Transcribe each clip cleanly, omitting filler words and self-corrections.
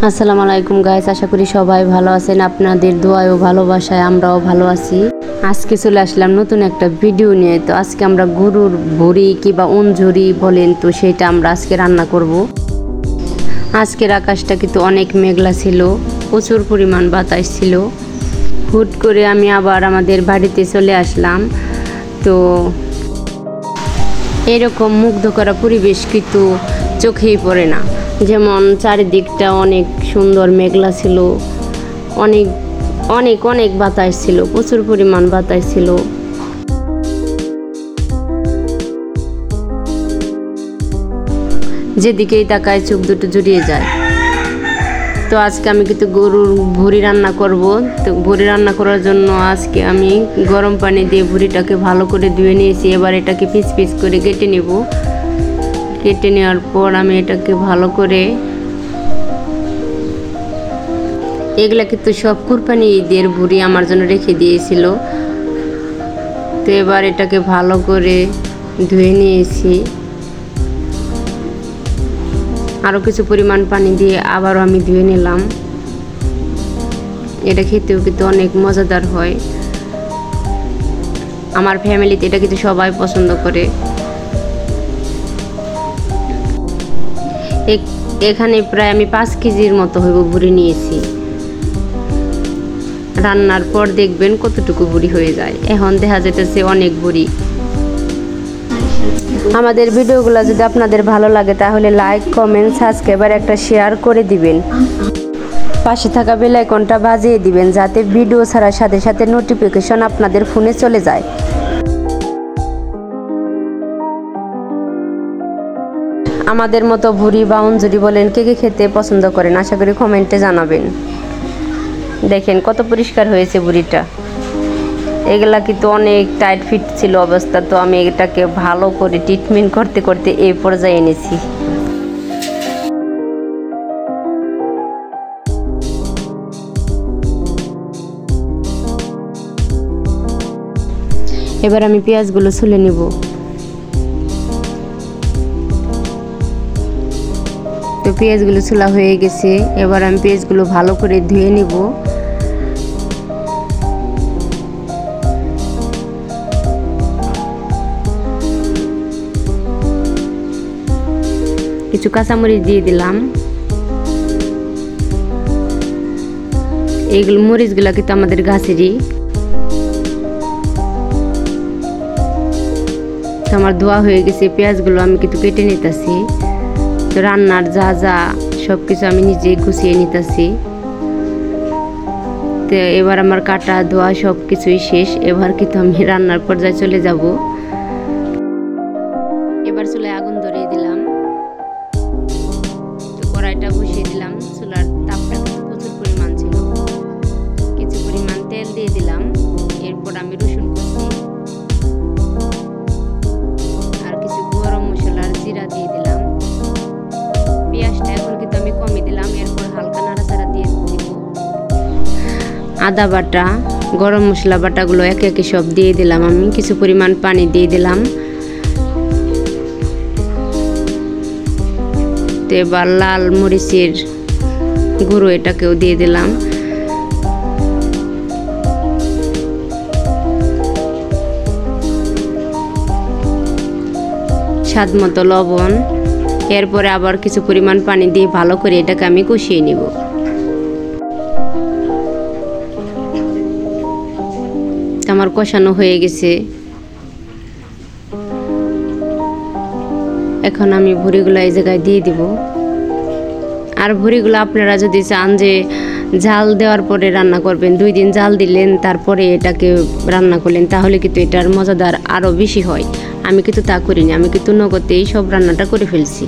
আসসালামু আলাইকুম গাইস, আশা করি সবাই ভালো আছেন। আপনাদের দোয়ায় ও ভালোবাসায় আমরাও ভালো আছি। আজকে চলে আসলাম নতুন একটা ভিডিও নিয়ে। তো আজকে আমরা গরুর ভুঁড়ি কিংবা অঞ্জুরি বলেন, তো সেটা আমরা আজকে রান্না করব। আজকের আকাশটা কিন্তু অনেক মেঘলা ছিল, প্রচুর পরিমাণ বাতাস ছিল। হুট করে আমি আবার আমাদের বাড়িতে চলে আসলাম। তো এরকম মুগ্ধ করা পরিবেশ কিন্তু চোখেই পড়ে না। যেমন চারিদিকটা অনেক সুন্দর মেঘলা ছিল, অনেক অনেক অনেক বাতাস ছিল, প্রচুর পরিমাণ বাতাস ছিল। যেদিকেই তাকায় চোখ দুটো জুড়িয়ে যায়। তো আজকে আমি কিন্তু গরুর ভুঁড়ি রান্না করব। তো ভুঁড়ি রান্না করার জন্য আজকে আমি গরম পানি দিয়ে ভুঁড়িটাকে ভালো করে ধুয়ে নিয়েছি। এবার এটাকে পিস পিস করে কেটে নেব। কেটে নেওয়ার পর আমি এটাকে ভালো করে, এগুলা কিন্তু সব কুরবানি ঈদের ভুঁড়ি আমার জন্য রেখে দিয়েছিল। তো এবার এটাকে ভালো করে ধুয়ে নিয়েছি। আরও কিছু পরিমাণ পানি দিয়ে আবারও আমি ধুয়ে নিলাম। এটা খেতেও কিন্তু অনেক মজাদার হয়। আমার ফ্যামিলিতে এটা কিন্তু সবাই পছন্দ করে। এখানে প্রায় আমি 5 কেজির মতো হইব ভুঁড়ি নিয়েছি। রান্নার পর দেখবেন কতটুকু ভুঁড়ি হয়ে যায়। এখন দেখা যেতেছে অনেক ভুঁড়ি। আমাদের ভিডিওগুলো যদি আপনাদের ভালো লাগে তাহলে লাইক, কমেন্ট, সাবস্ক্রাইব আর একটা শেয়ার করে দিবেন। পাশে থাকা বেল আইকনটা বাজিয়ে দিবেন যাতে ভিডিও ছাড়ার সাথে সাথে নোটিফিকেশন আপনাদের ফোনে চলে যায়। আমাদের মতো ভুঁড়ি বা অঞ্জুরি বলেন কে কে খেতে পছন্দ করেন, আশা করি কমেন্টে জানাবেন। দেখেন কত পরিষ্কার হয়েছে ভুঁড়িটা। এগুলা কিন্তু অনেক টাইট ফিট ছিল অবস্থা। তো আমি এটাকে ভালো করে ট্রিটমেন্ট করতে করতে এই পর্যায়ে এনেছি। এবার আমি পেঁয়াজগুলো ছুলে নিব। তো পেঁয়াজগুলো ছোলা হয়ে গেছে। এবার আমি পেঁয়াজগুলো ভালো করে ধুয়ে নিব। কিছু কাঁচামরিচ দিয়ে দিলাম। এইগুলো মরিচগুলো কিন্তু আমাদের গাছেরই। তো আমার ধোয়া হয়ে গেছে। পেঁয়াজগুলো আমি কিন্তু কেটে নিতেছি। তো রান্নার যা যা সব কিছু আমি নিজেই গুছিয়ে নিতেছি। তো এবার আমার কাটা ধোয়া সব কিছুই শেষ। এবার কিন্তু আমি রান্নার পর্যায়ে চলে যাব। এবার চুলায় আগুন ধরিয়ে দিলাম। তো কড়াইটা বসিয়ে দিলাম। চুলার তাপটা কিন্তু প্রচুর পরিমাণ ছিল। কিছু পরিমাণ তেল দিয়ে দিলাম। এরপর আমি রসুন কুচি আর কিছু গরম মশলা আর জিরা দিয়ে দিলাম। পেঁয়াজটা এখন কিন্তু আমি কমই দিলাম। এরপর হালকা নাড়াচাড়া দিয়ে দিব। আদা বাটা, গরম মশলা বাটাগুলো একে একে সব দিয়ে দিলাম। আমি কিছু পরিমাণ পানি দিয়ে দিলাম। তো এবার লাল মরিচের গুঁড়ো এটাকেও দিয়ে দিলাম। স্বাদ মতো লবণ। এরপরে আবার কিছু পরিমাণ পানি দিয়ে ভালো করে এটাকে আমি কষিয়ে নিব। আমার কষানো হয়ে গেছে। এখন আমি ভুঁড়িগুলো এই জায়গায় দিয়ে দিব। আর ভুঁড়িগুলো আপনারা যদি চান যে জাল দেওয়ার পরে রান্না করবেন, 2 দিন জাল দিলেন তারপরে এটাকে রান্না করলেন, তাহলে কিন্তু এটার মজাদার আরও বেশি হয়। আমি কিন্তু তা করিনি। আমি কিন্তু নগদেই সব রান্নাটা করে ফেলছি।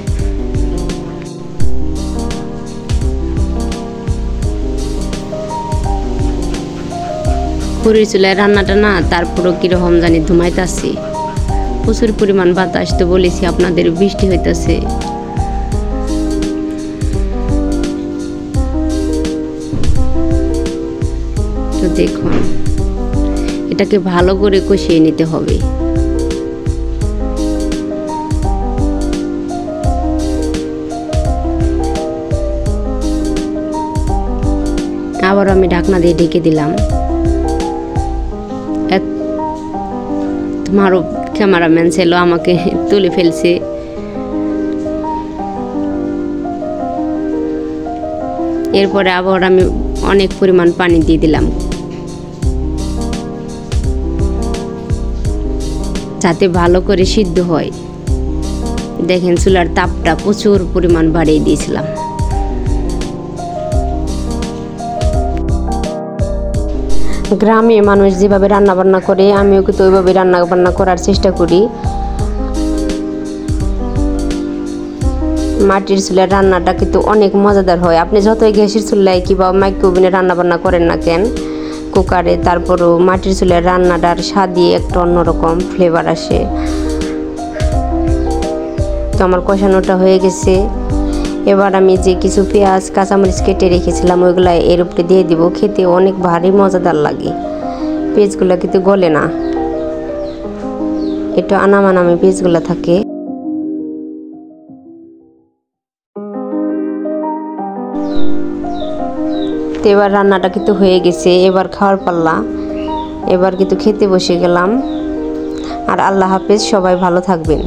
খড়ির চুলায় রান্নাটা না তারপরও কিরকম জানি ধুমাইতেছি। প্রচুর পরিমাণ বাতাস। তো বলেছি আপনাদের বৃষ্টি হইতেছে। তো দেখুন এটাকে ভালো করে কষিয়ে নিতে হবে। আবার আমি ঢাকনা দিয়ে ঢেকে দিলাম। তোমারও ক্যামেরাম্যান ছিল, আমাকে তুলে ফেলছে। এরপরে আবার আমি অনেক পরিমাণ পানি দিয়ে দিলাম যাতে ভালো করে সিদ্ধ হয়। দেখেন চুলার তাপটা প্রচুর পরিমাণ বাড়িয়ে দিয়েছিলাম। গ্রামে মানুষ যেভাবে রান্না বান্না করে আমিও কিন্তু ওইভাবে রান্না বান্না করার চেষ্টা করি। মাটির চুলার রান্নাটা কিন্তু অনেক মজাদার হয়। আপনি যতই গ্যাসের চুলায় কিংবা মাইক্রোওভেনে রান্না বান্না করেন না কেন, কুকারে, তারপরও মাটির চুলার রান্নাটার স্বাদই একটা অন্যরকম ফ্লেভার আসে। তো আমার কষানোটা হয়ে গেছে। এবার আমি যে কিছু পেঁয়াজ কাঁচামরিচ কেটে রেখেছিলাম ওইগুলা এর উপরে দিয়ে দিব। খেতে অনেক ভারী মজাদার লাগে। পেঁয়াজগুলো কিন্তু গলে না, একটু আনামানামি পেঁয়াজগুলো থাকে। তো এবার রান্নাটা কিন্তু হয়ে গেছে, এবার খাওয়ার পাল্লা। এবার কিন্তু খেতে বসে গেলাম। আর আল্লাহ হাফেজ, সবাই ভালো থাকবেন।